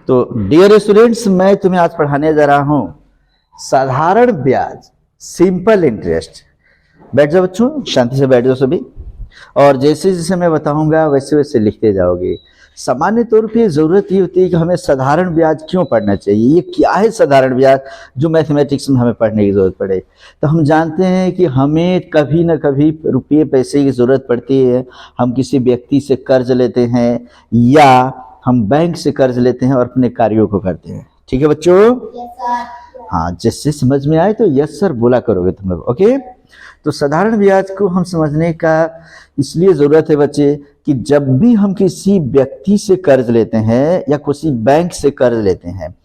तो dear students, मैं तुम्हें आज पढ़ाने जा रहा हूं साधारण ब्याज, सिंपल इंटरेस्ट। बैठ जाओ बच्चों, शांति से बैठ जाओ सभी। और जैसे जैसे मैं बताऊंगा वैसे वैसे लिखते जाओगे। सामान्य तौर पे जरूरत ये होती है कि हमें साधारण ब्याज क्यों पढ़ना चाहिए, ये क्या है साधारण ब्याज जो मैथमेटिक्स में हमें पढ़ने की जरूरत पड़े। तो हम जानते हैं कि हमें कभी ना कभी रुपये पैसे की जरूरत पड़ती है। हम किसी व्यक्ति से कर्ज लेते हैं या हम बैंक से कर्ज लेते हैं और अपने कार्यों को करते हैं। ठीक है बच्चों? हाँ, जैसे समझ में आए तो यस सर बोला करोगे तुम लोग। ओके, तो साधारण ब्याज को हम समझने का इसलिए जरूरत है बच्चे कि जब भी हम किसी व्यक्ति से कर्ज लेते हैं या किसी बैंक से कर्ज लेते हैं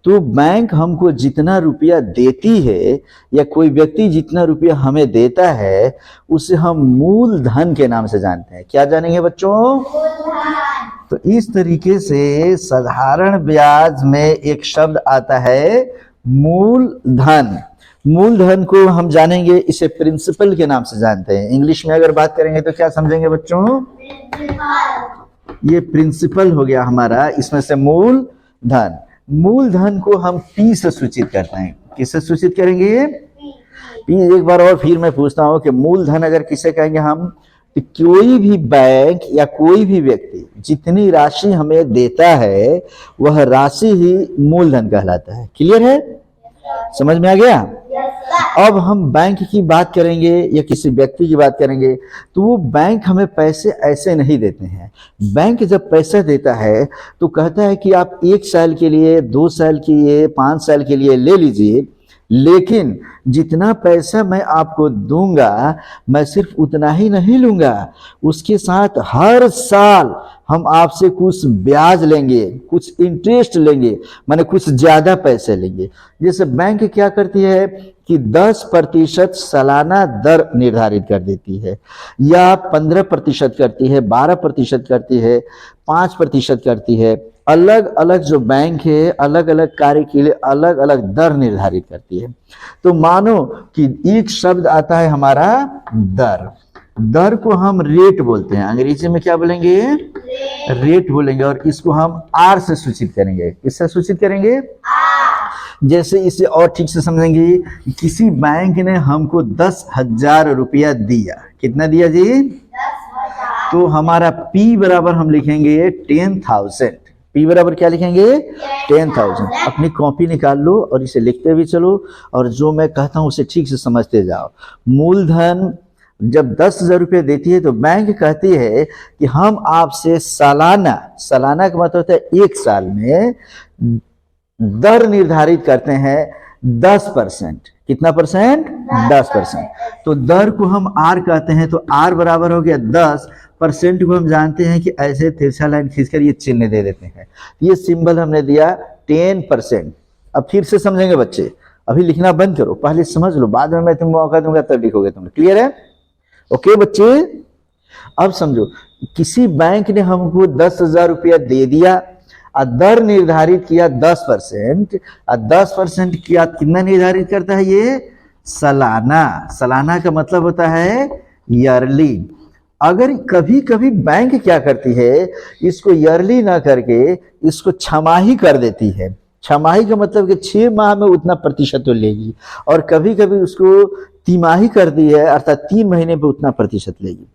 तो बैंक हमको जितना रुपया देती है या कोई व्यक्ति जितना रुपया हमें देता है उसे हम मूलधन के नाम से जानते हैं। क्या जानेंगे बच्चों? तो इस तरीके से साधारण ब्याज में एक शब्द आता है मूलधन। मूलधन को हम जानेंगे, इसे प्रिंसिपल के नाम से जानते हैं। इंग्लिश में अगर बात करेंगे तो क्या समझेंगे बच्चों? ये प्रिंसिपल हो गया हमारा, इसमें से मूलधन। मूलधन को हम पी से सूचित करते हैं। किससे सूचित करेंगे? पी। एक बार और फिर मैं पूछता हूं कि मूलधन अगर किसे कहेंगे हम, तो कोई भी बैंक या कोई भी व्यक्ति जितनी राशि हमें देता है वह राशि ही मूलधन कहलाता है। क्लियर है? समझ में आ गया? अब हम बैंक की बात करेंगे या किसी व्यक्ति की बात करेंगे तो वो बैंक हमें पैसे ऐसे नहीं देते हैं। बैंक जब पैसा देता है तो कहता है कि आप 1 साल के लिए, 2 साल के लिए, 5 साल के लिए ले लीजिए, लेकिन जितना पैसा मैं आपको दूंगा मैं सिर्फ उतना ही नहीं लूंगा, उसके साथ हर साल हम आपसे कुछ ब्याज लेंगे, कुछ इंटरेस्ट लेंगे, माने कुछ ज्यादा पैसे लेंगे। जैसे बैंक क्या करती है कि 10% सालाना दर निर्धारित कर देती है, या 15% करती है, 12% करती है, 5% करती है। अलग अलग जो बैंक है अलग अलग कार्य के लिए अलग अलग दर निर्धारित करती है। तो मानो कि एक शब्द आता है हमारा दर। दर को हम रेट बोलते हैं, अंग्रेजी में क्या बोलेंगे? रेट बोलेंगे। और इसको हम आर से सूचित करेंगे। किससे सूचित करेंगे? जैसे इसे और ठीक से समझेंगे, किसी बैंक ने हमको 10,000 रुपया दिया। कितना दिया जी? 10,000। तो हमारा P बराबर हम लिखेंगे 10,000। P बराबर क्या लिखेंगे? 10,000। अपनी कॉपी निकाल लो और इसे लिखते भी चलो, और जो मैं कहता हूं उसे ठीक से समझते जाओ। मूलधन जब 10,000 रुपये देती है तो बैंक कहती है कि हम आपसे सालाना, सालाना का मतलब होता है 1 साल में, दर निर्धारित करते हैं 10%। कितना परसेंट? 10%। तो दर को हम आर कहते हैं, तो आर बराबर हो गया 10%। को हम जानते हैं कि ऐसे तिरछा लाइन खींचकर ये चिन्ह दे देते हैं। ये सिंबल हमने दिया 10%। अब फिर से समझेंगे बच्चे, अभी लिखना बंद करो, पहले समझ लो, बाद में मैं तुम्हें मौका दूंगा तब लिखोगे तुम। क्लियर है? ओके बच्चे, अब समझो, किसी बैंक ने हमको 10,000 रुपया दे दिया और दर निर्धारित किया 10%। और 10% किया कितना निर्धारित करता है ये? सालाना। सालाना का मतलब होता है ईयरली। अगर कभी कभी बैंक क्या करती है, इसको ईयरली ना करके इसको छमाही कर देती है। छमाही का मतलब कि 6 माह में उतना प्रतिशत तो लेगी, और कभी कभी उसको तिमाही कर दी है, अर्थात 3 महीने पे उतना प्रतिशत लेगी।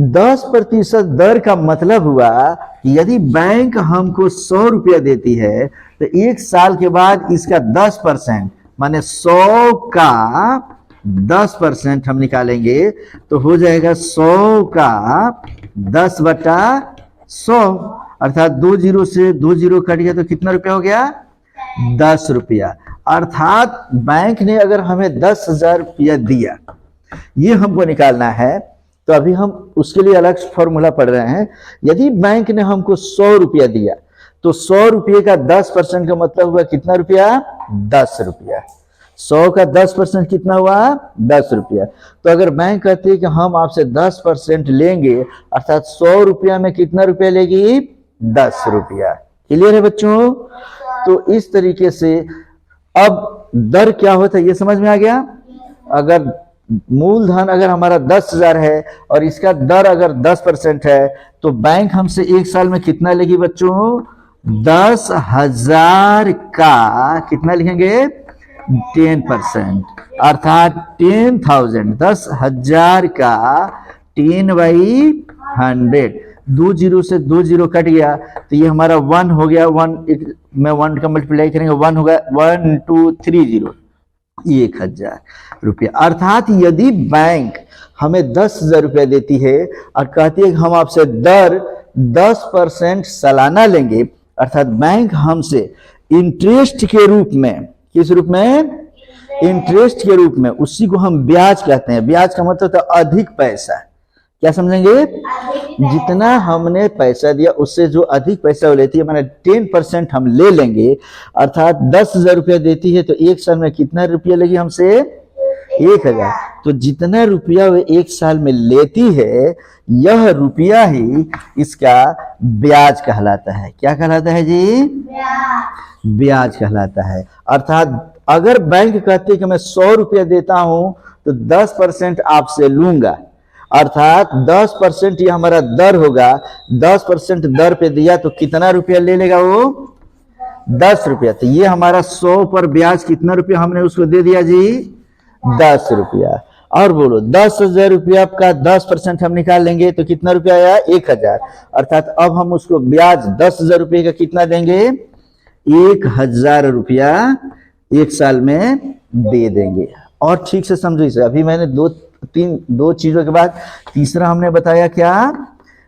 10% दर का मतलब हुआ कि यदि बैंक हमको 100 रुपया देती है तो 1 साल के बाद इसका 10% माने 100 का 10% हम निकालेंगे तो हो जाएगा 100 का 10/100, अर्थात 2 जीरो से 2 जीरो कट गया तो कितना रुपया हो गया? 10 रुपया। अर्थात बैंक ने अगर हमें 10,000 रुपया दिया, ये हमको निकालना है, तो अभी हम उसके लिए अलग फॉर्मूला पढ़ रहे हैं। यदि बैंक ने हमको 100 रुपया दिया तो 100 रुपये का 10% का मतलब हुआ कितना रुपया? 10 रुपया। 100 का 10% कितना हुआ? 10 रुपया। तो अगर बैंक कहती है कि हम आपसे 10% लेंगे, अर्थात 100 रुपया में कितना रुपया लेगी? 10 रुपया। क्लियर है बच्चों? तो इस तरीके से अब दर क्या होता है ये समझ में आ गया। अगर मूलधन अगर हमारा 10,000 है और इसका दर अगर 10% है तो बैंक हमसे 1 साल में कितना लेगी बच्चों? 10,000 का कितना लिखेंगे 10%, अर्थात 10,000, 10,000 का 10/100, 2 जीरो से 2 जीरो कट गया तो ये हमारा 1 हो गया, 1 में 1 का मल्टीप्लाई करेंगे 1 होगा, 1 2 3 जीरो, 1,000 रुपया। अर्थात यदि बैंक हमें 10,000 रुपया देती है और कहती है कि हम आपसे दर 10% सालाना लेंगे, अर्थात बैंक हमसे इंटरेस्ट के रूप में, किस रूप में, इंटरेस्ट के रूप में, उसी को हम ब्याज कहते हैं। ब्याज का मतलब होता है अधिक पैसा, क्या समझेंगे, जितना हमने पैसा दिया उससे जो अधिक पैसा वो लेती है, माने 10% हम ले लेंगे, अर्थात 10,000 रुपया देती है तो एक साल में कितना रुपया लेगी हमसे 1,000, तो जितना रुपया वो एक साल में लेती है यह रुपया ही इसका ब्याज कहलाता है। क्या कहलाता है जी, ब्याज कहलाता है। अर्थात अगर बैंक कहती है कि मैं 100 रुपया देता हूं तो 10% आपसे लूंगा, अर्थात 10% ये हमारा दर होगा, 10% दर पे दिया तो कितना रुपया ले लेगा वो 10 रुपया, तो ये हमारा 100 पर ब्याज कितना रुपया हमने उसको दे दिया जी 10 रुपया। और बोलो 10,000 रुपया का 10% हम निकाल लेंगे तो कितना रुपया आया 1,000, अर्थात अब हम उसको ब्याज 10,000 रुपये का कितना देंगे 1,000 रुपया एक साल में दे देंगे। और ठीक से समझो इसे, अभी मैंने दो चीजों के बाद तीसरा हमने बताया क्या,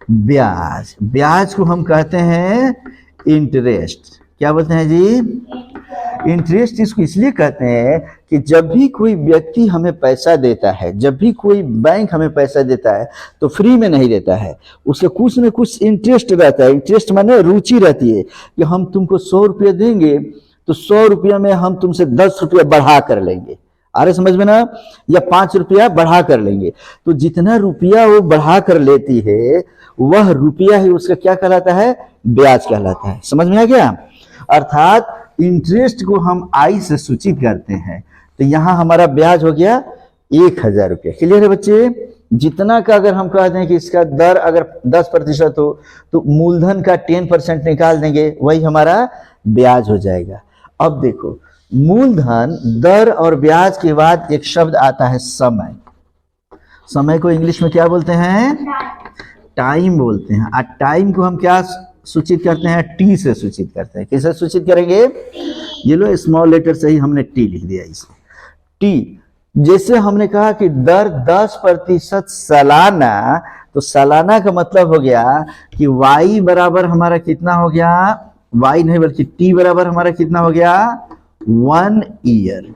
ब्याज। ब्याज को हम कहते हैं इंटरेस्ट। क्या बोलते हैं जी, इंटरेस्ट। इसको इसलिए कहते हैं कि जब भी कोई व्यक्ति हमें पैसा देता है, जब भी कोई बैंक हमें पैसा देता है तो फ्री में नहीं देता है, उसका कुछ न कुछ इंटरेस्ट रहता है। इंटरेस्ट माने रुचि रहती है कि हम तुमको 100 रुपया देंगे तो 100 रुपया में हम तुमसे 10 रुपया बढ़ा कर लेंगे, अरे समझ में ना, या 5 रुपया बढ़ा कर लेंगे। तो जितना रुपया वो बढ़ा कर लेती है वह रुपया ही उसका क्या कहलाता है, ब्याज कहलाता है। समझ में आ गया। अर्थात इंटरेस्ट को हम आई से सूचित करते हैं, तो यहां हमारा ब्याज हो गया 1,000 रुपया। क्लियर है बच्चे। जितना का अगर हम कहते हैं कि इसका दर अगर 10% हो तो मूलधन का 10% निकाल देंगे, वही हमारा ब्याज हो जाएगा। अब देखो, मूलधन, दर और ब्याज के बाद एक शब्द आता है समय। समय को इंग्लिश में क्या बोलते हैं, टाइम बोलते हैं। और टाइम को हम क्या सूचित करते हैं, टी से सूचित करते हैं। कैसे सूचित करेंगे, ये लो स्मॉल लेटर से ही हमने टी लिख दिया इसे, टी। जैसे हमने कहा कि दर 10% सालाना, तो सालाना का मतलब हो गया कि y बराबर हमारा कितना हो गया, y नहीं बल्कि t बराबर हमारा कितना हो गया 1 ईयर।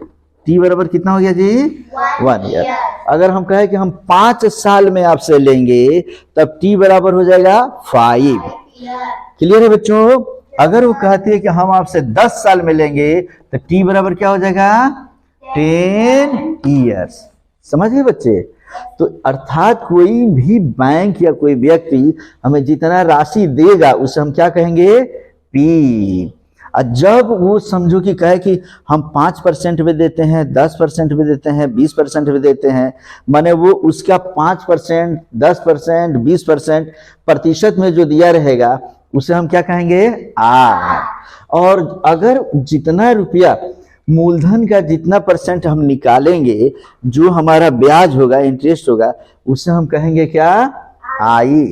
t बराबर कितना हो गया जी 1 ईयर। अगर हम कहें कि हम 5 साल में आपसे लेंगे तब t बराबर हो जाएगा 5। क्लियर है बच्चों। अगर वो कहती है कि हम आपसे 10 साल में लेंगे तो t बराबर क्या हो जाएगा 10 ईयर्स। समझ गए बच्चे। तो अर्थात कोई भी बैंक या कोई व्यक्ति हमें जितना राशि देगा उसे हम क्या कहेंगे, पी। और जब वो समझो कि कहे कि हम 5% भी देते हैं, 10% भी देते हैं, 20% भी देते हैं, माने वो उसका 5%, 10%, 20% प्रतिशत में जो दिया रहेगा उसे हम क्या कहेंगे, आर। और अगर जितना रुपया मूलधन का जितना % हम निकालेंगे, जो हमारा ब्याज होगा, इंटरेस्ट होगा, उसे हम कहेंगे क्या, आई।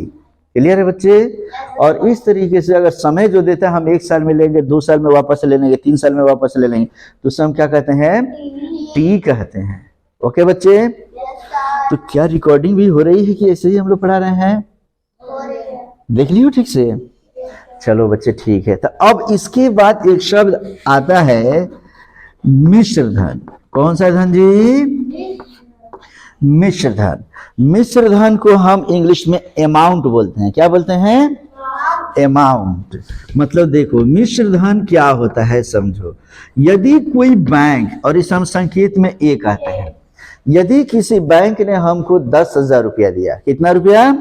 क्लियर है बच्चे। और इस तरीके से अगर समय जो देता है हम 1 साल में लेंगे, 2 साल में वापस ले लेंगे, 3 साल में वापस ले लेंगे, तो उसे हम क्या कहते हैं, टी कहते हैं। ओके बच्चे। तो क्या रिकॉर्डिंग भी हो रही है कि ऐसे ही हम लोग पढ़ा रहे हैं, देख लियो ठीक से। चलो बच्चे ठीक है। तो अब इसके बाद एक शब्द आता है मिश्र धन। कौन सा धन जी, मिश्र धन। मिश्र धन को हम इंग्लिश में अमाउंट बोलते हैं। क्या बोलते हैं, अमाउंट। मतलब देखो मिश्र धन क्या होता है समझो। यदि कोई बैंक, और इस हम संकेत में ए कहते हैं, यदि किसी बैंक ने हमको 10,000 रुपया दिया, कितना रुपया,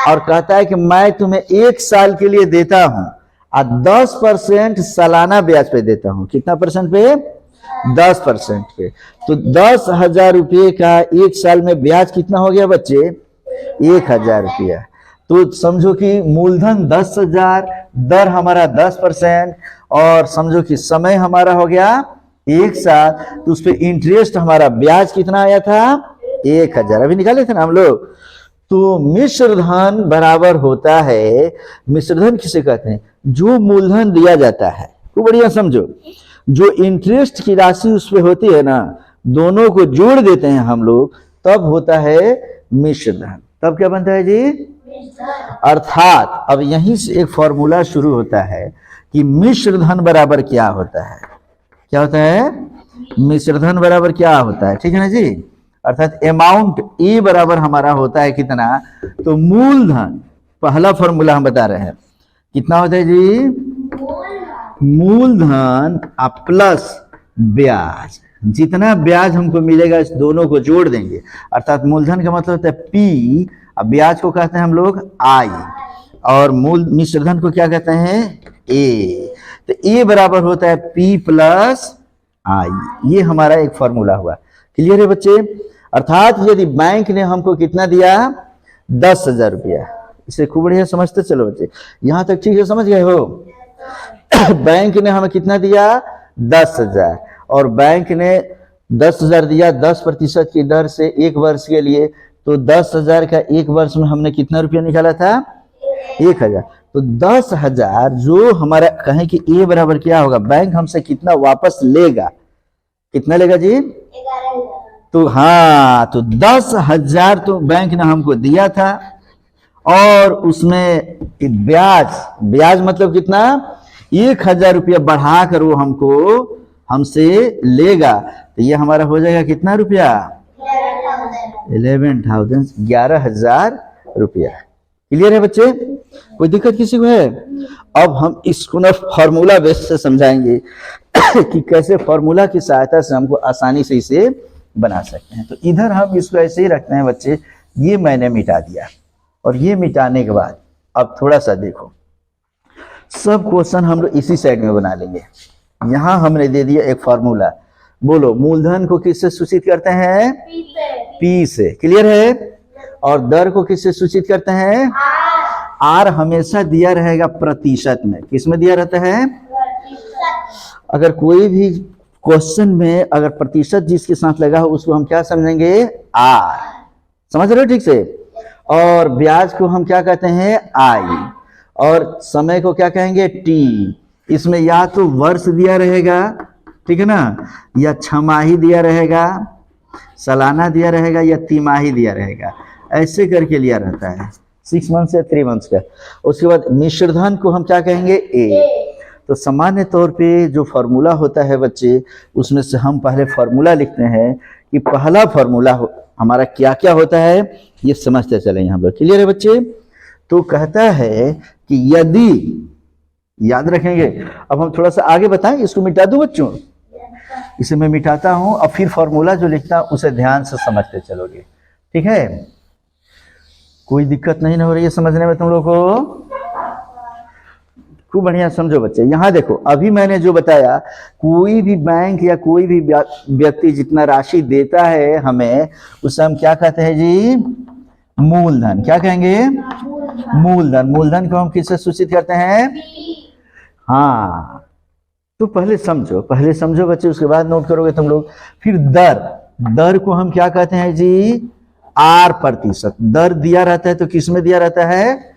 और कहता है कि मैं तुम्हें 1 साल के लिए देता हूं और 10% सालाना ब्याज पे देता हूं। कितना % पे, 10% पे। तो 10,000 रुपये का 1 साल में ब्याज कितना हो गया बच्चे, 1,000 रुपया। तो समझो कि मूलधन 10,000, दर हमारा 10%, और समझो कि समय हमारा हो गया 1 साल, तो उस पर इंटरेस्ट हमारा ब्याज कितना आया था 1000, अभी निकाले थे ना हम लोग। तो मिश्र धन बराबर होता है, मिश्र धन किसे कहते हैं, जो मूलधन दिया जाता है, तो बढ़िया समझो, जो इंटरेस्ट की राशि उस पर होती है ना, दोनों को जोड़ देते हैं हम लोग, तब होता है मिश्र धन। तब क्या बनता है जी, अर्थात अब यहीं से एक फॉर्मूला शुरू होता है कि मिश्र धन बराबर क्या होता है, क्या होता है, मिश्र धन बराबर क्या होता है, ठीक है ना जी। अर्थात अमाउंट ए बराबर हमारा होता है कितना, तो मूलधन, पहला फॉर्मूला हम बता रहे हैं, कितना होता है जी, मूलधन प्लस ब्याज, जितना ब्याज हमको मिलेगा इस दोनों को जोड़ देंगे। अर्थात मूलधन का मतलब होता है पी, अब ब्याज को कहते हैं हम लोग आई, और मूल मिश्रधन को क्या कहते हैं ए। तो ए बराबर होता है पी प्लस आई, ये हमारा एक फॉर्मूला हुआ। क्लियर है बच्चे। अर्थात यदि बैंक ने हमको कितना दिया 10,000 रुपया, इसे खूब बढ़िया समझते चलो बच्चे, यहां तक ठीक है, समझ गए हो। बैंक ने हमें कितना दिया 10,000, और बैंक ने 10,000 दिया 10% की दर से 1 वर्ष के लिए, तो 10,000 का 1 वर्ष में हमने कितना रुपया निकाला था 1,000। तो 10,000 जो हमारा कहें कि ए बराबर क्या होगा, बैंक हमसे कितना वापस लेगा, कितना लेगा जी, तो हाँ, तो 10,000 तो बैंक ने हमको दिया था, और उसमें ब्याज मतलब कितना 1,000 रुपया बढ़ा कर वो हमसे लेगा, तो ये हमारा हो जाएगा कितना रुपया 11,000 रुपया। क्लियर है बच्चे, कोई दिक्कत किसी को है। अब हम इसको ना फॉर्मूला बेस से समझाएंगे कि कैसे फॉर्मूला की सहायता से हमको आसानी से इसे बना सकते हैं। तो इधर हम इसको ऐसे ही रखते हैं बच्चे, ये मैंने मिटा दिया, और ये मिटाने के बाद अब थोड़ा सा देखो, सब क्वेश्चन हम लोग इसी साइड में बना लेंगे। यहां हमने दे दिया एक फॉर्मूला, बोलो मूलधन को किससे सूचित करते हैं, पी से, क्लियर है। और दर को किससे सूचित करते हैं, आर हमेशा दिया रहेगा प्रतिशत में, किस में दिया रहता है, अगर कोई भी क्वेश्चन में अगर प्रतिशत जिसके साथ लगा हो उसको हम क्या समझेंगे आर, समझ रहे हो ठीक से। और ब्याज को हम क्या कहते हैं आई, और समय को क्या कहेंगे टी। इसमें या तो वर्ष दिया रहेगा, ठीक है ना, या छमाही दिया रहेगा, सालाना दिया रहेगा, या तिमाही दिया रहेगा, ऐसे करके लिया रहता है 6 मंथ्स या 3 मंथ्स का। उसके बाद मिश्रधन को हम क्या कहेंगे ए। तो सामान्य तौर पे जो फॉर्मूला होता है बच्चे, उसमें से हम पहले फॉर्मूला लिखते हैं कि पहला फॉर्मूला हमारा क्या क्या होता है, ये समझते चलेंगे हम लोग। क्लियर है बच्चे। तो कहता है कि यदि, याद रखेंगे, अब हम थोड़ा सा आगे बताएं, इसको मिटा दूं बच्चों, इसे मैं मिटाता हूं, और फिर फॉर्मूला जो लिखता हूं उसे ध्यान से समझते चलोगे, ठीक है। कोई दिक्कत नहीं ना हो रही है समझने में तुम लोग को, खूब बढ़िया समझो बच्चे। यहां देखो, अभी मैंने जो बताया, कोई भी बैंक या कोई भी व्यक्ति जितना राशि देता है हमें, उसे हम क्या कहते हैं जी, मूलधन। क्या कहेंगे, मूलधन। मूलधन को हम किससे सूचित करते हैं, हाँ, तो पहले समझो बच्चे, उसके बाद नोट करोगे तुम लोग। फिर दर को हम क्या कहते हैं जी, आर प्रतिशत। दर दिया रहता है तो किस में दिया रहता है,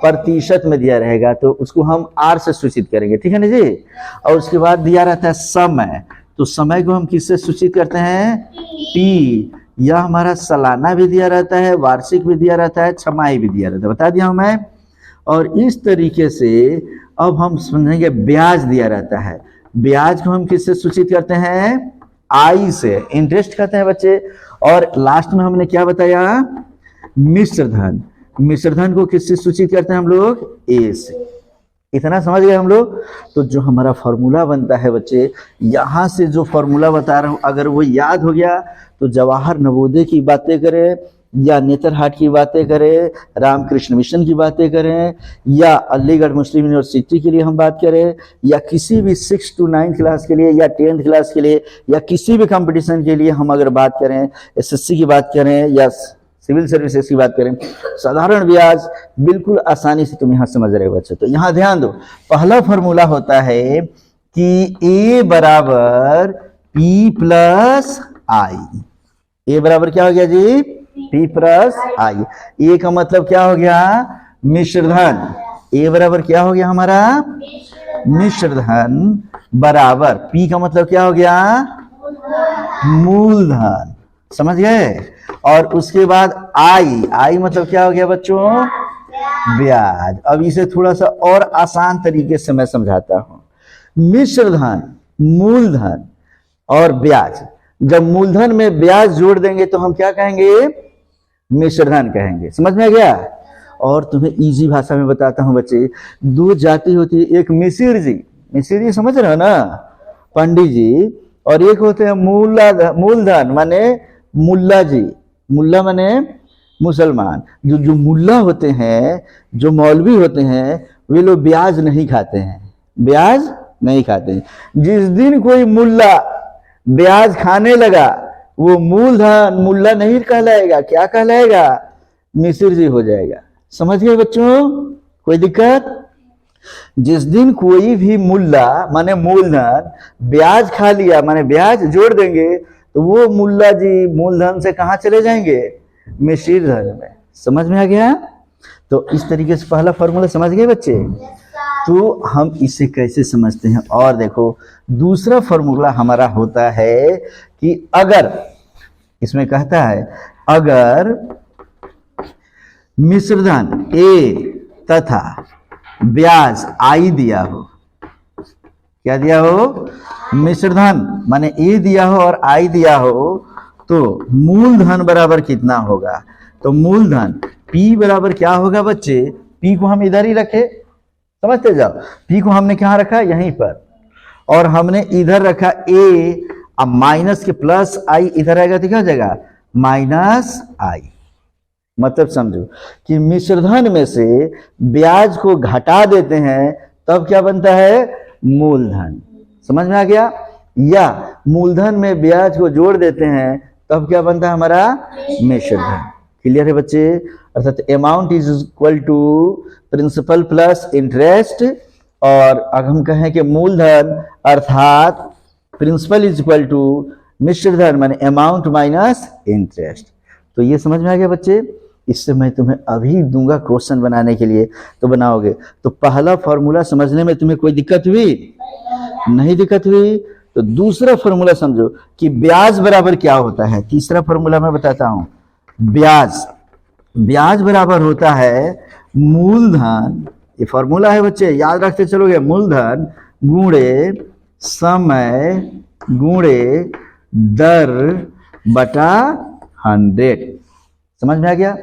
प्रतिशत में दिया रहेगा, तो उसको हम आर से सूचित करेंगे, ठीक है ना जी। और उसके बाद दिया रहता है समय, तो समय को हम किससे सूचित करते हैं, टी। यह हमारा सालाना भी दिया रहता है, वार्षिक भी दिया रहता है, छमाही भी दिया रहता है, बता दिया हूं मैं। और इस तरीके से अब हम समझेंगे ब्याज दिया रहता है, ब्याज को हम किससे सूचित करते हैं, आई से, इंटरेस्ट कहते हैं बच्चे। और लास्ट में हमने क्या बताया, मिश्रधन। मिश्रधन को किससे सूचित करते हैं हम लोग, ए से। इतना समझ गए हम लोग। तो जो हमारा फॉर्मूला बनता है बच्चे, यहां से जो फॉर्मूला बता रहा हूं, अगर वो याद हो गया तो जवाहर नवोदय की बातें करें, या नेतरहाट की बातें करें, रामकृष्ण मिशन की बातें करें, या अलीगढ़ मुस्लिम यूनिवर्सिटी के लिए हम बात करें, या किसी भी 6 to 9 क्लास के लिए, या 10th क्लास के लिए, या किसी भी कंपटीशन के लिए हम अगर बात करें, एसएससी की बात करें, या सिविल सर्विसेज की बात करें, साधारण ब्याज बिल्कुल आसानी से तुम यहां समझ रहे हो बच्चों। तो यहां ध्यान दो, पहला फॉर्मूला होता है कि ए बराबर पी प्लस आई। ए बराबर क्या हो गया जी? पी प्लस आई। ए का मतलब क्या हो गया? मिश्रधन। ए बराबर क्या हो गया हमारा? मिश्रधन बराबर पी का मतलब क्या हो गया? मूलधन। समझ गए? और उसके बाद आई, आई मतलब क्या हो गया बच्चों? ब्याज। अब इसे थोड़ा सा और आसान तरीके से मैं समझाता हूं। मिश्रधन, मूलधन और ब्याज, जब मूलधन में ब्याज जोड़ देंगे तो हम क्या कहेंगे? मिश्रधन कहेंगे। समझ में आ गया? और तुम्हें इजी भाषा में बताता हूं बच्चे, दो जाति होती है, एक मिसिर जी, मिसिर जी समझ रहे हो ना, पंडित जी, और एक होते हैं मूलधन माने मुल्ला जी। मुल्ला माने मुसलमान। जो मुल्ला होते हैं, जो मौलवी होते हैं, वे लोग ब्याज नहीं खाते हैं, ब्याज नहीं खाते हैं। जिस दिन कोई मुल्ला ब्याज खाने लगा, वो मूलधन मुल्ला नहीं कहलाएगा, क्या कहलाएगा? मिसिर जी हो जाएगा। समझ गए बच्चों? कोई दिक्कत? जिस दिन कोई भी मुल्ला माने मूलधन ब्याज खा लिया, माने ब्याज जोड़ देंगे, तो वो मुल्ला जी मूलधन से कहां चले जाएंगे? मिश्र धन में। समझ में आ गया? तो इस तरीके से पहला फॉर्मूला समझ गए बच्चे? तो हम इसे कैसे समझते हैं? और देखो, दूसरा फॉर्मूला हमारा होता है कि अगर, इसमें कहता है अगर मिश्रधन ए तथा ब्याज आई दिया हो, क्या दिया हो? मिश्रधन माने ए दिया हो और आई दिया हो, तो मूलधन बराबर कितना होगा? तो मूलधन P बराबर क्या होगा बच्चे? P को हम इधर ही रखे, समझते जाओ। P को हमने कहाँ रखा? यहीं पर। और हमने इधर रखा A, अब माइनस के प्लस आई इधर आएगा तो क्या हो जाएगा? माइनस आई। मतलब समझो कि मिश्रधन में से ब्याज को घटा देते हैं, तब क्या बनता है? मूलधन। समझ में आ गया? या मूलधन में ब्याज को जोड़ देते हैं, तब क्या बनता है हमारा? मिश्रधन। क्लियर है बच्चे? अर्थात amount is equal to principal plus interest, और अगर हम कहें कि मूलधन अर्थात प्रिंसिपल इज इक्वल टू मिश्रधन माने अमाउंट माइनस इंटरेस्ट। तो ये समझ में आ गया बच्चे? इससे मैं तुम्हें अभी दूंगा क्वेश्चन बनाने के लिए, तो बनाओगे। तो पहला फॉर्मूला समझने में तुम्हें कोई दिक्कत हुई? नहीं दिक्कत हुई? तो दूसरा फॉर्मूला समझो कि ब्याज बराबर क्या होता है। तीसरा फॉर्मूला मैं बताता हूं। ब्याज, ब्याज बराबर होता है मूलधन, ये फॉर्मूला है बच्चे, याद रखते चलोगे, मूलधन गुणे समय गुणे दर बटा 100। समझ में आ गया?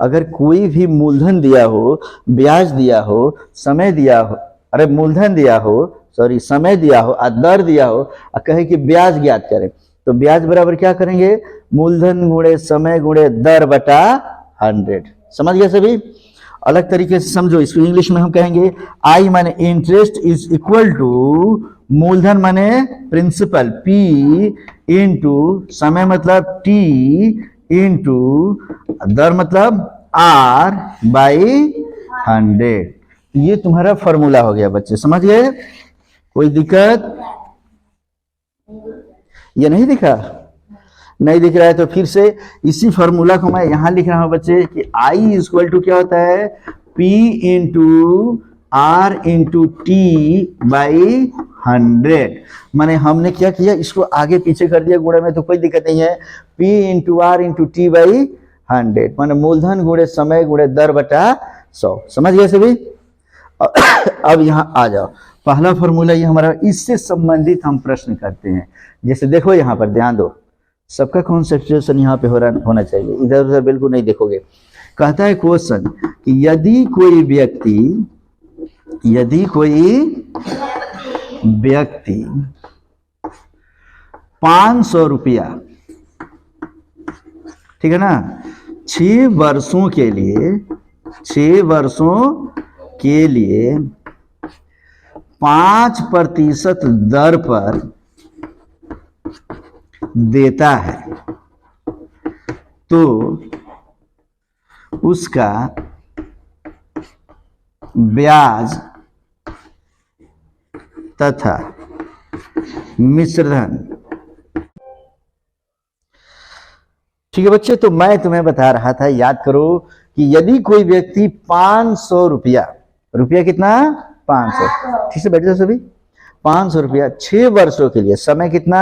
अगर कोई भी मूलधन दिया हो, ब्याज दिया हो, समय दिया हो, अरे मूलधन दिया हो, सॉरी समय दिया हो और दर दिया हो, और कहे कि ब्याज ज्ञात करें, तो ब्याज बराबर क्या करेंगे? मूलधन गुणे समय गुणे दर बटा 100। समझ गया सभी? अलग तरीके से समझो इसको, इंग्लिश में हम कहेंगे आई माने इंटरेस्ट इज इक्वल टू मूलधन माने प्रिंसिपल P इंटू समय मतलब T इंटू दर मतलब R बाई 100। ये तुम्हारा फॉर्मूला हो गया बच्चे। समझ गए? कोई दिक्कत? ये नहीं दिखा? नहीं दिख रहा है तो फिर से इसी फॉर्मूला को मैं यहां लिख रहा हूं बच्चे कि I इज इक्वल टू क्या होता है? P into R into T by 100। माने हमने क्या किया, इसको आगे पीछे कर दिया गुणे में, तो कोई दिक्कत नहीं है। P into R into T by 100 माने मूलधन गुणे समय गुणे दर बटा 100। समझ गए सभी? अब यहाँ आ जाओ, पहला फॉर्मूला ये हमारा, इससे संबंधित हम प्रश्न करते हैं। जैसे देखो यहाँ पर ध्यान दो, सबका कॉन्सेंट्रेशन यहाँ पे होना चाहिए, इधर उधर बिल्कुल नहीं देखोगे। कहता है क्वेश्चन कि यदि कोई व्यक्ति 500 रुपया, ठीक है ना, 6 वर्षों के लिए 5% दर पर देता है, तो उसका ब्याज तथा मिश्र धन। ठीक है बच्चे, तो मैं तुम्हें बता रहा था, याद करो कि यदि कोई व्यक्ति 500 रुपया, रुपया कितना 500, ठीक से बैठ जाओ सभी, 500 रुपया 6 वर्षों के लिए, समय कितना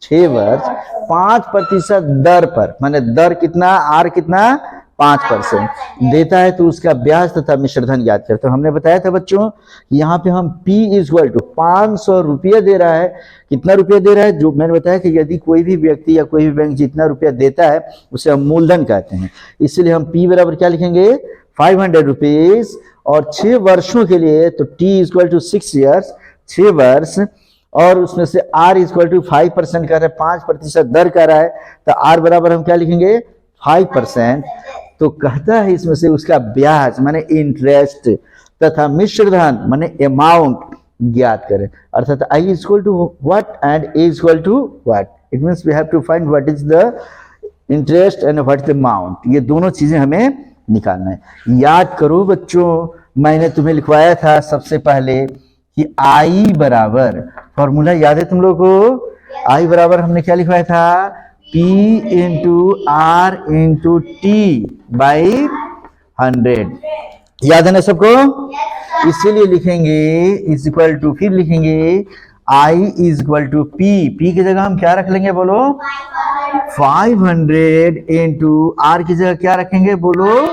6 वर्ष, 5% दर पर, माने दर कितना, आर कितना 5% देता है, तो उसका ब्याज तथा मिश्रधन याद करते हैं। हमने बताया था बच्चों कि यहाँ पे हम P इक्वल टू 500 रुपया दे रहा है, कितना रुपया दे रहा है, जो मैंने बताया कि यदि कोई भी व्यक्ति या कोई भी बैंक जितना रुपया देता है उसे हम मूलधन कहते हैं, इसलिए हम P बराबर क्या लिखेंगे 500 रुपीज, और 6 वर्षों के लिए तो T इक्वल टू 6 ईयर्स, 6 वर्ष, और उसमें से R इक्वल टू 5% कर रहा है, 5% दर कर रहा है, तो R बराबर हम क्या लिखेंगे 5%। तो कहता है इसमें से उसका ब्याज माने इंटरेस्ट तथा मिश्रधन माने अमाउंट ज्ञात करें, अर्थात I equal to what and A equal to what, it means we have to find what is the interest and what is the amount, ये दोनों चीजें हमें निकालना है। याद करो बच्चों, मैंने तुम्हें लिखवाया था सबसे पहले कि I बराबर, फॉर्मूला याद है तुम लोग को, I बराबर हमने क्या लिखवाया था P into R into T by 100, याद है ना सबको, इसीलिए लिखेंगे इज इक्वल टू, फिर लिखेंगे I is equal to P, P की जगह हम क्या रख लेंगे बोलो 500 इंटू आर की जगह क्या रखेंगे बोलो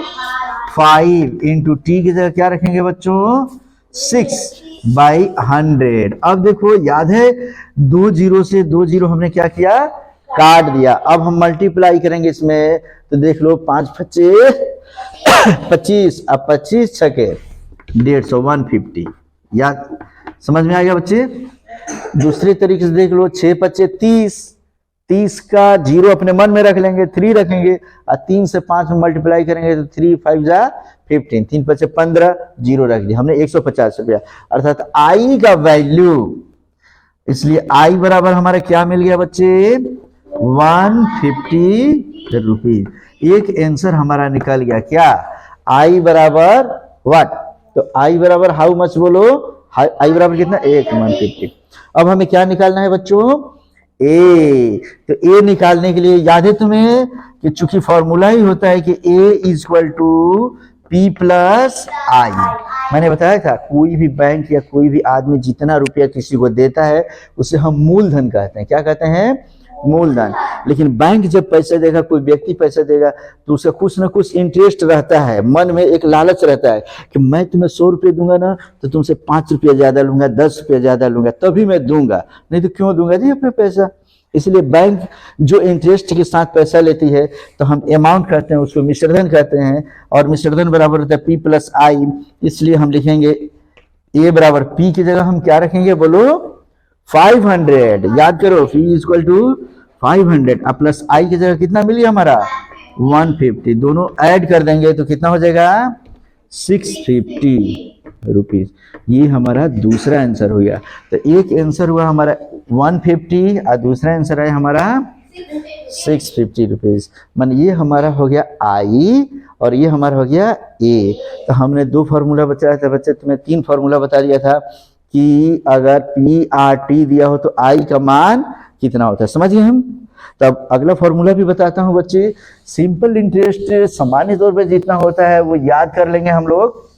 5 इंटू टी की जगह क्या रखेंगे बच्चों 6 बाई 100। अब देखो याद है 2 जीरो से 2 जीरो हमने क्या किया काट दिया, अब हम मल्टीप्लाई करेंगे इसमें, तो देख लो 5 25 25, अब 25 छके 150 150, याद समझ में आ गया बच्चे। दूसरी तरीके से देख लो 6 25 30, 30 का जीरो अपने मन में रख लेंगे, 3 रखेंगे, और 3 से 5 में मल्टीप्लाई करेंगे तो 3 5 जा 15, 3 5 15, जीरो रख दिया हमने 150 रुपया, अर्थात आई का वैल्यू, इसलिए आई बराबर हमारा क्या मिल गया बच्चे 150 रुपीज। एक आंसर हमारा निकल गया क्या, आई बराबर व्हाट, तो आई बराबर हाउ मच बोलो, आई बराबर कितना 150। अब हमें क्या निकालना है बच्चों ए, तो ए निकालने के लिए याद है तुम्हें कि चूंकि फॉर्मूला ही होता है कि A is equal to P plus I, मैंने बताया था कोई भी बैंक या कोई भी आदमी जितना रुपया किसी को देता है उसे हम मूलधन कहते हैं, क्या कहते हैं मूलधन। लेकिन बैंक जब पैसा देगा, कोई व्यक्ति पैसा देगा, तो उसे कुछ ना कुछ इंटरेस्ट रहता है, मन में एक लालच रहता है कि मैं तुम्हें 100 रुपये दूंगा ना तो तुमसे 5 रुपया ज्यादा लूंगा, 10 रुपया ज्यादा लूंगा, तभी मैं दूंगा, नहीं तो क्यों दूंगा जी अपने पैसा। इसलिए बैंक जो इंटरेस्ट के साथ पैसा लेती है तो हम अमाउंट कहते हैं, उसको मिश्रधन कहते हैं, और मिश्रधन बराबर होता है पी प्लस आई, इसलिए हम लिखेंगे ए बराबर पी की जगह हम क्या रखेंगे बोलो 500, याद करो पी इक्वल टू 500, अब प्लस आई की जगह कितना मिली हमारा 150, दोनों ऐड कर देंगे तो कितना हो जाएगा 650 रुपीज। ये हमारा दूसरा आंसर हो गया। तो एक आंसर हुआ हमारा 150 और दूसरा आंसर है हमारा 650 रुपीज। मान ये हमारा हो गया आई और ये हमारा हो गया ए। तो हमने 2 फार्मूला बताया था बच्चे, तुम्हें 3 फार्मूला बता दिया था कि अगर पी आर टी दिया हो तो आई का मान कितना होता है, समझ गए हम। तब अगला फॉर्मूला भी बताता हूं बच्चे। सिंपल इंटरेस्ट सामान्य तौर पे जितना होता है वो याद कर लेंगे हम लोग।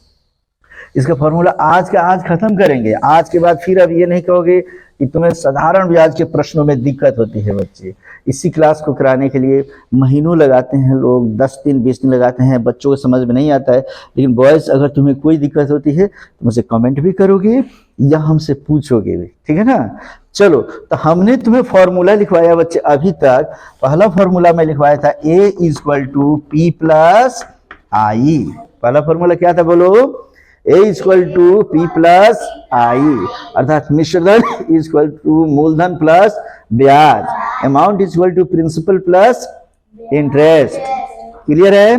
इसका फॉर्मूला आज का आज खत्म करेंगे, आज के बाद फिर अब ये नहीं कहोगे कि तुम्हें साधारण ब्याज के प्रश्नों में दिक्कत होती है बच्चे। इसी क्लास को कराने के लिए महीनों लगाते हैं लोग, 10 दिन 20 दिन लगाते हैं, बच्चों को समझ में नहीं आता है। लेकिन बॉयज अगर तुम्हें कोई दिक्कत होती है तो मुझे कमेंट भी करोगे या हमसे पूछोगे भी, ठीक है ना। चलो, तो हमने तुम्हें फॉर्मूला लिखवाया बच्चे अभी तक। पहला फॉर्मूला मैं लिखवाया था A equal to P plus I. पहला फॉर्मूला क्या था बोलो, A equal to P plus I, अर्थात मिश्रधन इक्वल टू मूलधन प्लस ब्याज, amount equal to principal plus interest. Clear है।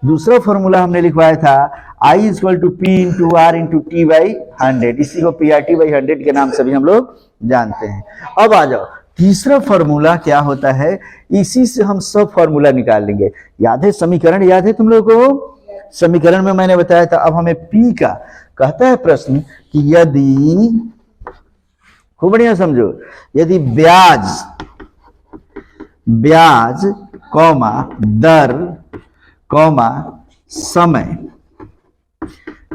दूसरा फॉर्मूला हमने लिखवाया था I equal to P into R into T by 100, इसी को पी आर टी बाई 100 के नाम से भी हम लोग जानते हैं। अब आ जाओ तीसरा फॉर्मूला क्या होता है, इसी से हम सब फॉर्मूला निकाल लेंगे। याद है समीकरण, याद है तुम लोगों को? समीकरण में मैंने बताया था। अब हमें पी का कहता है प्रश्न कि यदि, खूब बढ़िया समझो, यदि ब्याज कौमा दर कौमा समय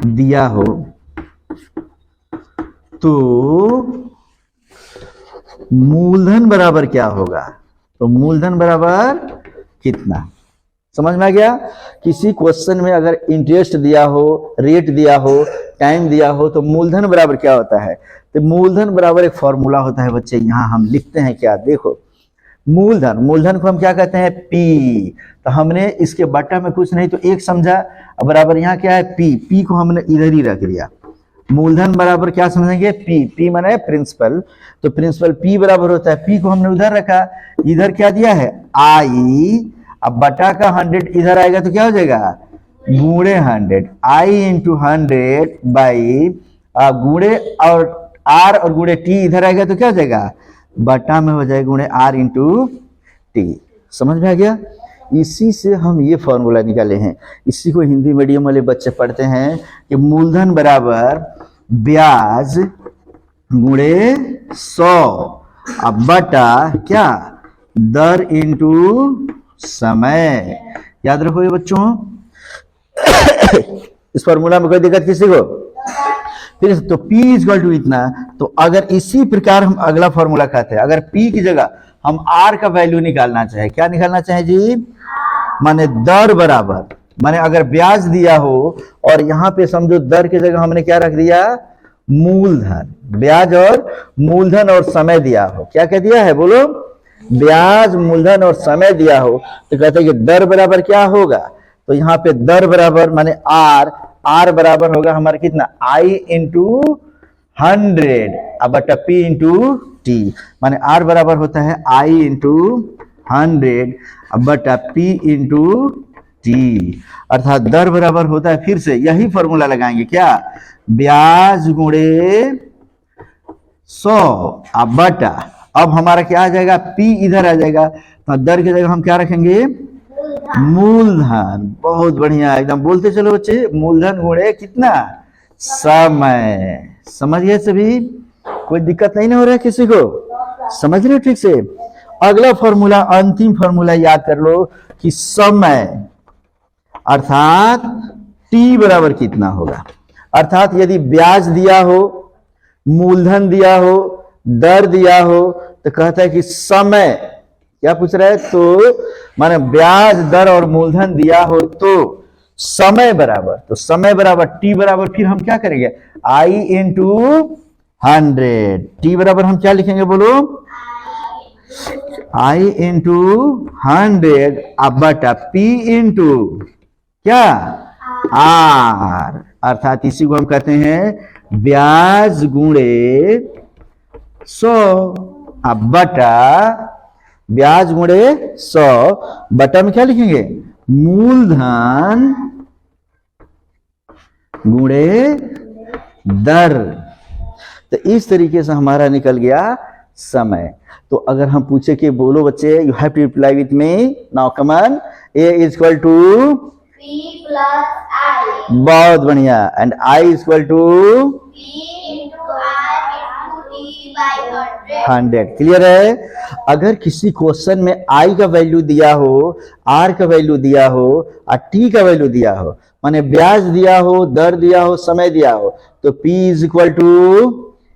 दिया हो तो मूलधन बराबर क्या होगा? तो मूलधन बराबर कितना? समझ में आ गया? किसी क्वेश्चन में अगर इंटरेस्ट दिया हो, रेट दिया हो, टाइम दिया हो, तो मूलधन बराबर क्या होता है? तो मूलधन बराबर एक फॉर्मूला होता है बच्चे, यहां हम लिखते हैं क्या, देखो। मूलधन को हम क्या कहते हैं? पी। तो हमने इसके बट्टा में कुछ नहीं तो एक समझा, अब बराबर यहाँ क्या है? पी को हमने इधर ही रख दिया। मूलधन बराबर क्या समझेंगे? पी माने प्रिंसिपल, तो प्रिंसिपल पी बराबर होता है, पी को हमने उधर रखा, इधर क्या दिया है? आई। अब बटा का 100 इधर आएगा तो क्या हो जाएगा? गुणे 100, आई इंटू 100 बाई गुणे और आर और गुणे टी इधर आएगा तो क्या हो जाएगा? बटा में हो जाएगा गुणे आर इंटू टी। समझ में आ गया? इसी से हम ये फॉर्मूला निकाले हैं। इसी को हिंदी मीडियम वाले बच्चे पढ़ते हैं कि मूलधन बराबर ब्याज गुणे 100 अब बटा क्या? दर इंटू समय। याद रखो ये बच्चों। इस फॉर्मूला में कोई दिक्कत किसी को? फिर तो P इक्वल टू इतना। तो अगर इसी प्रकार हम अगला फॉर्मूला कहते हैं, अगर P की जगह हम R का वैल्यू निकालना चाहे, क्या निकालना चाहे जी? माने दर बराबर, माने अगर ब्याज दिया हो और यहाँ पे समझो दर की जगह हमने क्या रख दिया? मूलधन। ब्याज और मूलधन और समय दिया हो, क्या कह दिया है बोलो? ब्याज, मूलधन और समय दिया हो, तो कहते हैं कि दर बराबर क्या होगा? तो यहाँ पे दर बराबर माने आर बराबर होगा हमारा कितना? आई इंटू 100 अब बटा पी इंटू टी। माने आर बराबर होता है आई इंटू 100 अब बटा पी इंटू टी। अर्थात दर बराबर होता है, फिर से यही फॉर्मूला लगाएंगे क्या? ब्याज गुणे 100 अब बटा, अब हमारा क्या आ जाएगा? पी इधर आ जाएगा, तो दर की जगह हम क्या रखेंगे? मूलधन। बहुत बढ़िया, एकदम बोलते चलो बच्चे। मूलधन गुणे कितना? समय। समझ गए सभी? कोई दिक्कत नहीं ना हो रहा है किसी को? समझ रहे हो ठीक से? अगला फॉर्मूला, अंतिम फॉर्मूला याद कर लो कि समय अर्थात टी बराबर कितना होगा। अर्थात यदि ब्याज दिया हो, मूलधन दिया हो, दर दिया हो, तो कहता है कि समय, क्या पूछ रहा है? तो माने ब्याज, दर और मूलधन दिया हो तो समय बराबर, तो समय बराबर टी बराबर, फिर हम क्या करेंगे? आई इंटू 100। टी बराबर हम क्या लिखेंगे बोलो? आई इंटू 100 अब बटा पी इंटू क्या? आर। अर्थात इसी को हम कहते हैं ब्याज गुणे 100 अब बटा, ब्याज गुणे 100 बटा में क्या लिखेंगे? मूलधन गुणे दर। तो इस तरीके से हमारा निकल गया समय। तो अगर हम पूछे कि बोलो बच्चे, you have to reply with me now, come on. A is equal to P plus I. बहुत बढ़िया। And I is equal to P into R into T by 100. 100। Clear है? अगर किसी क्वेश्चन में आई का वैल्यू दिया हो, आर का वैल्यू दिया हो और टी का वैल्यू दिया हो, माने ब्याज दिया हो, दर दिया हो, समय दिया हो, तो P is equal to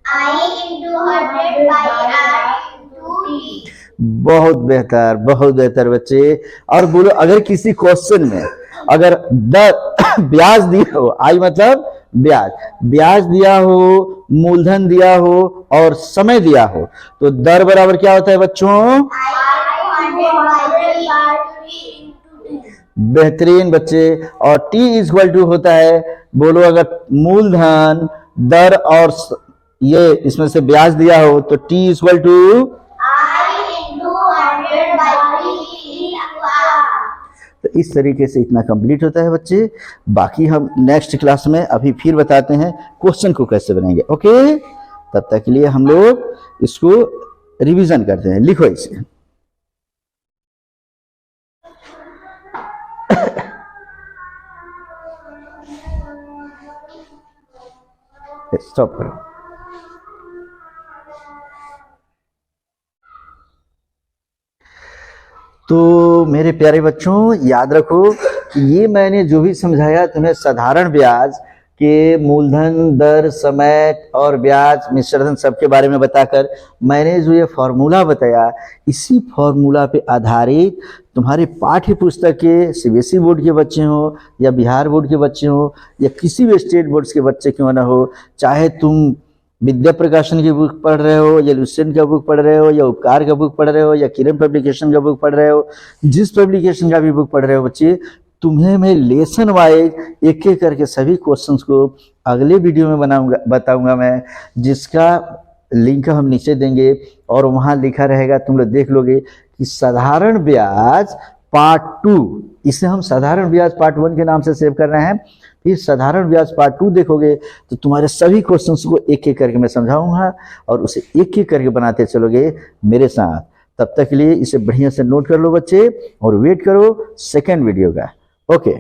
I into 100 by R into T. बहुत बेहतर, बहुत बेहतर बच्चे। और बोलो, अगर किसी क्वेश्चन में अगर ब्याज दिया हो, आई मतलब ब्याज, ब्याज दिया हो, मूलधन दिया हो और समय दिया हो, तो दर बराबर क्या होता है बच्चों? I 100 by R to T into T. बेहतरीन बच्चे। और टी इज इक्वल टू होता है, बोलो अगर मूलधन, दर और ये इसमें से ब्याज दिया हो, तो T is equal to I into 100 by T into R. तो इस तरीके से इतना कंप्लीट होता है बच्चे। बाकी हम नेक्स्ट क्लास में अभी फिर बताते हैं क्वेश्चन को कैसे बनाएंगे। ओके, तब तक के लिए हम लोग इसको रिवीजन करते हैं, लिखो इसे। स्टॉप करो। तो मेरे प्यारे बच्चों याद रखो कि ये मैंने जो भी समझाया तुम्हें साधारण ब्याज के मूलधन, दर, समय और ब्याज मिश्रधन सबके बारे में बताकर मैंने जो ये फॉर्मूला बताया, इसी फॉर्मूला पे आधारित तुम्हारे पाठ्य पुस्तक के सीबीएसई बोर्ड के बच्चे हो या बिहार बोर्ड के बच्चे हो या किसी भी स्टेट बोर्ड्स के बच्चे क्यों ना हो, चाहे तुम विद्या प्रकाशन की बुक पढ़ रहे हो या लुसेंट का बुक पढ़ रहे हो या उपकार का बुक पढ़ रहे हो या किरण पब्लिकेशन का बुक पढ़ रहे हो, जिस पब्लिकेशन का भी बुक पढ़ रहे हो बच्चे, तुम्हें मैं लेसन वाइज एक एक करके सभी क्वेश्चंस को अगले वीडियो में बताऊंगा मैं, जिसका लिंक हम नीचे देंगे और वहां लिखा रहेगा, तुम लोग देख लोगे कि साधारण ब्याज पार्ट 2, इसे हम साधारण ब्याज पार्ट 1 के नाम से सेव कर रहे हैं। फिर साधारण ब्याज पार्ट 2 देखोगे तो तुम्हारे सभी क्वेश्चंस को एक एक करके मैं समझाऊंगा और उसे एक एक करके बनाते चलोगे मेरे साथ। तब तक के लिए इसे बढ़िया से नोट कर लो बच्चे और वेट करो सेकंड वीडियो का। ओके।